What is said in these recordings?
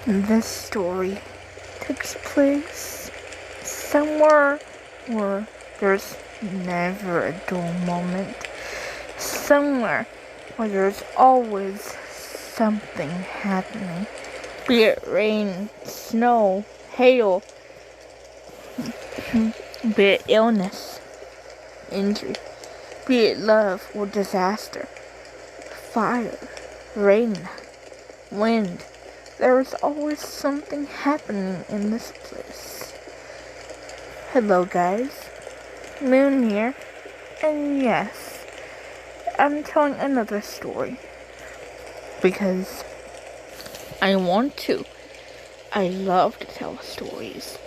This story takes place somewhere where there's never a dull moment. Somewhere where there's always something happening. Be it rain, snow, hail, be it illness, injury, be it love or disaster, fire, rain, wind. There is always something happening in this place. Hello guys, Moon here, and yes, I'm telling another story because I want to. I love to tell stories.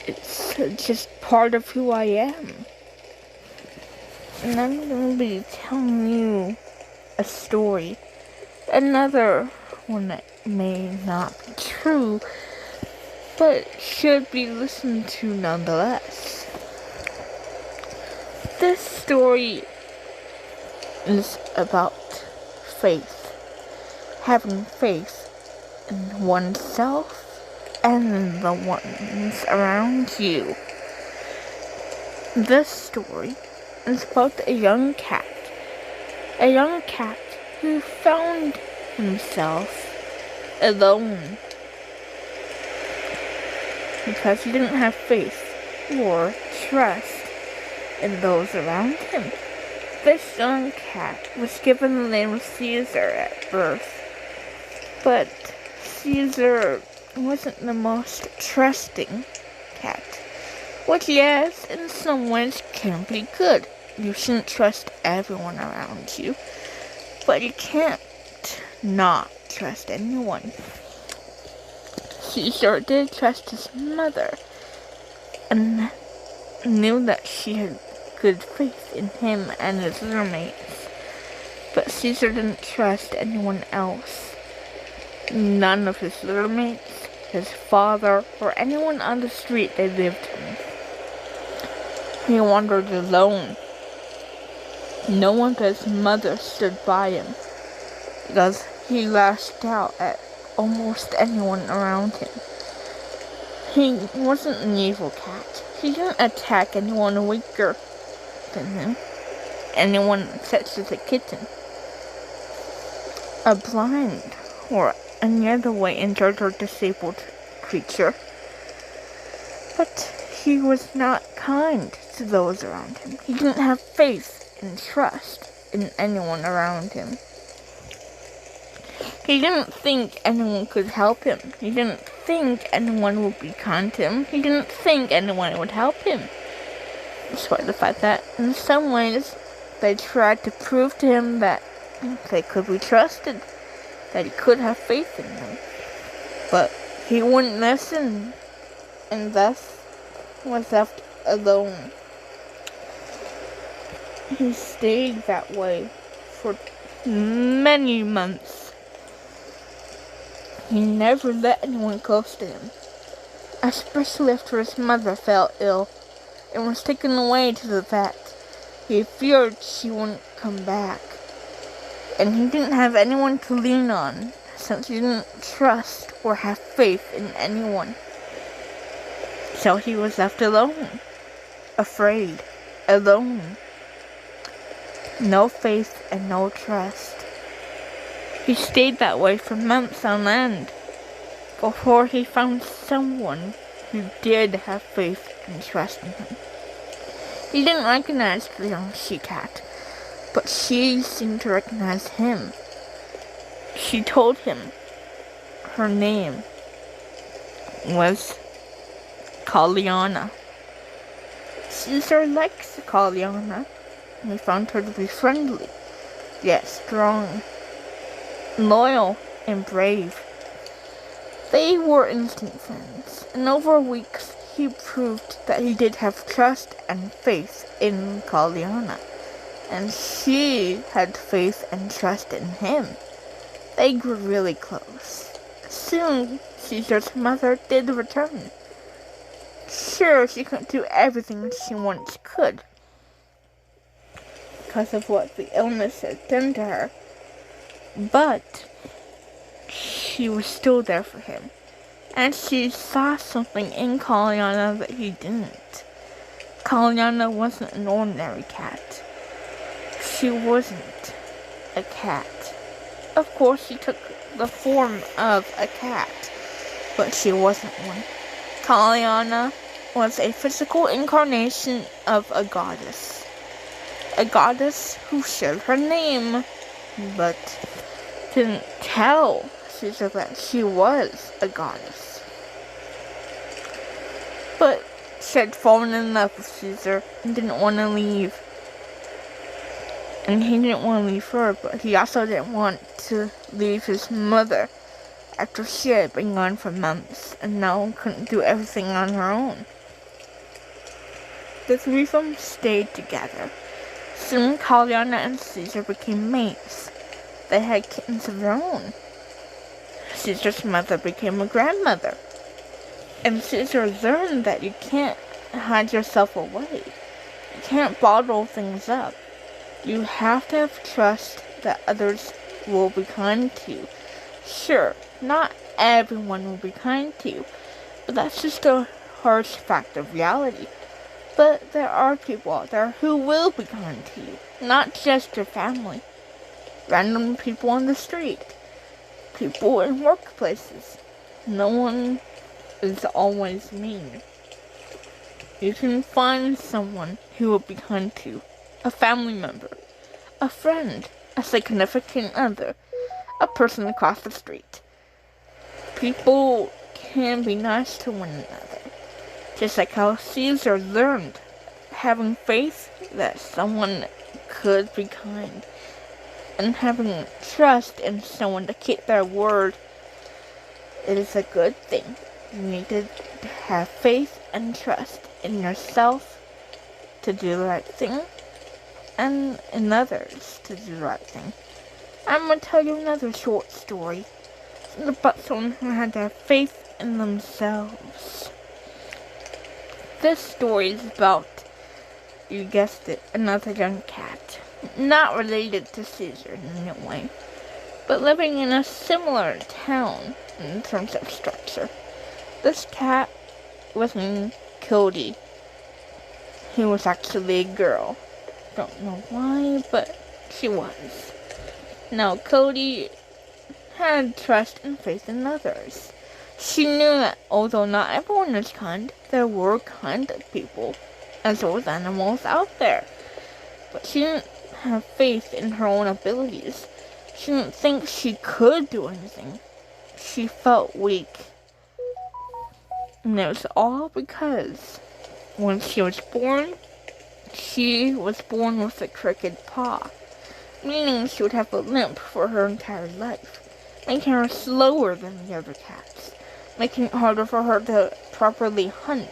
It's just part of who I am. And I'm going to be telling you a story. Another one that may not be true, but should be listened to nonetheless. This story is about faith. Having faith in oneself and in the ones around you. This story is about a young cat. A young cat who found himself alone because he didn't have faith or trust in those around him. This young cat was given the name of Caesar at birth, but Caesar wasn't the most trusting cat, which yes, in some ways can be good. You shouldn't trust everyone around you, but you can't not trust anyone. Caesar did trust his mother and knew that she had good faith in him and his roommates, but Caesar didn't trust anyone else. None of his roommates, his father, or anyone on the street they lived in. He wandered alone. No one but his mother stood by him, because he lashed out at almost anyone around him. He wasn't an evil cat. He didn't attack anyone weaker than him, anyone such as a kitten, a blind, or any other way injured or disabled creature. But he was not kind to those around him. He didn't have faith and trust in anyone around him. He didn't think anyone could help him. He didn't think anyone would be kind to him. He didn't think anyone would help him. Despite the fact that, in some ways, they tried to prove to him that they could be trusted, that he could have faith in them. But he wouldn't listen, and thus was left alone. He stayed that way for many months. He never let anyone close to him, especially after his mother fell ill and was taken away to the vet. He feared she wouldn't come back, and he didn't have anyone to lean on since he didn't trust or have faith in anyone. So he was left alone, afraid, alone. No faith and no trust. He stayed that way for months on end before he found someone who did have faith and trust in him. He didn't recognize the young she-cat, but she seemed to recognize him. She told him her name was Kaliana. Caesar likes Kaliana, and he found her to be friendly, yet strong, loyal, and brave. They were instant friends, and over weeks he proved that he did have trust and faith in Kaliana, and she had faith and trust in him. They grew really close. Soon, Caesar's mother did return. Sure, she couldn't do everything she once could because of what the illness had done to her, but she was still there for him. And she saw something in Kalyana that he didn't. Kalyana wasn't an ordinary cat. She wasn't a cat. Of course, she took the form of a cat, but she wasn't one. Kalyana was a physical incarnation of a goddess. A goddess who shared her name, but didn't tell Caesar that she was a goddess. But she had fallen in love with Caesar and didn't want to leave. And he didn't want to leave her, but he also didn't want to leave his mother after she had been gone for months and now couldn't do everything on her own. The three of them stayed together. Soon Kalyana and Caesar became mates. They had kittens of their own. Caesar's mother became a grandmother. And Caesar learned that you can't hide yourself away. You can't bottle things up. You have to have trust that others will be kind to you. Sure, not everyone will be kind to you, but that's just a harsh fact of reality. But there are people out there who will be kind to you, not just your family. Random people on the street, people in workplaces. No one is always mean. You can find someone who will be kind to you. A family member, a friend, a significant other, a person across the street. People can be nice to one another. Just like how Caesar learned, having faith that someone could be kind, and having trust in someone to keep their word. It is a good thing. You need to have faith and trust in yourself to do the right thing, and in others to do the right thing. I'm going to tell you another short story about someone who had to have faith in themselves. This story is about, you guessed it, another young cat. Not related to Caesar in any way, but living in a similar town in terms of structure. This cat was named Cody. He was actually a girl. Don't know why, but she was. Now, Cody had trust and faith in others. She knew that although not everyone is kind, there were kind people, as well as animals out there. But she didn't have faith in her own abilities. She didn't think she could do anything. She felt weak. And it was all because when she was born with a crooked paw, meaning she would have a limp for her entire life, making her slower than the other cats, making it harder for her to properly hunt.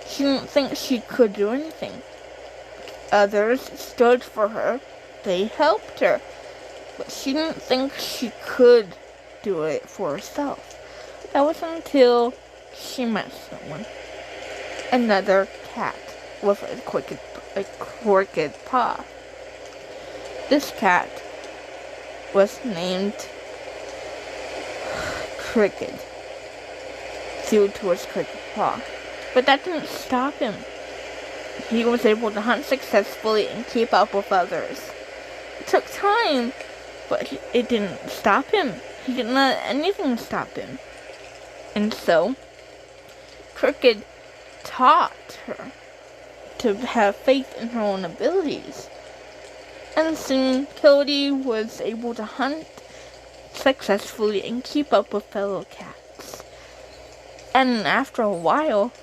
She didn't think she could do anything. Others stood for her. They helped her. But she didn't think she could do it for herself. That was until she met someone. Another cat with a crooked paw. This cat was named Cricket due to his crooked paw. But that didn't stop him. He was able to hunt successfully and keep up with others. It took time, but it didn't stop him. He didn't let anything stop him. And so, Cricket taught her to have faith in her own abilities. And soon, Cody was able to hunt successfully and keep up with fellow cats. And after a while,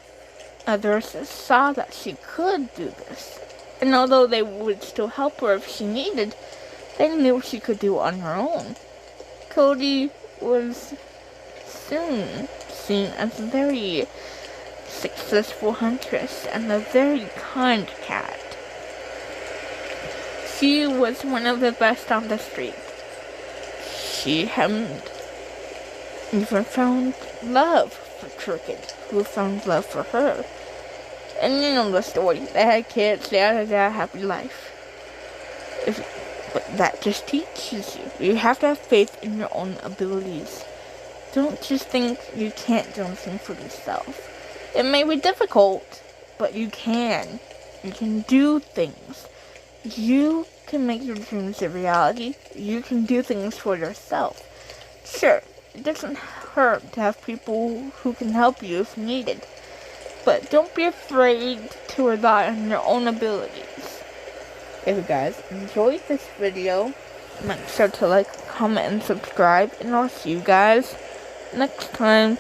others saw that she could do this. And although they would still help her if she needed, they knew she could do it on her own. Cody was soon seen as a very successful huntress and a very kind cat. She was one of the best on the street. She hadn't even found love for Cricket, who found love for her. And you know the story. They had kids, they had a happy life. But that just teaches you. You have to have faith in your own abilities. Don't just think you can't do anything for yourself. It may be difficult, but you can. You can do things. You can make your dreams a reality. You can do things for yourself. Sure, it doesn't hurt to have people who can help you if needed. But don't be afraid to rely on your own abilities. If you guys enjoyed this video, make sure to like, comment, and subscribe. And I'll see you guys next time.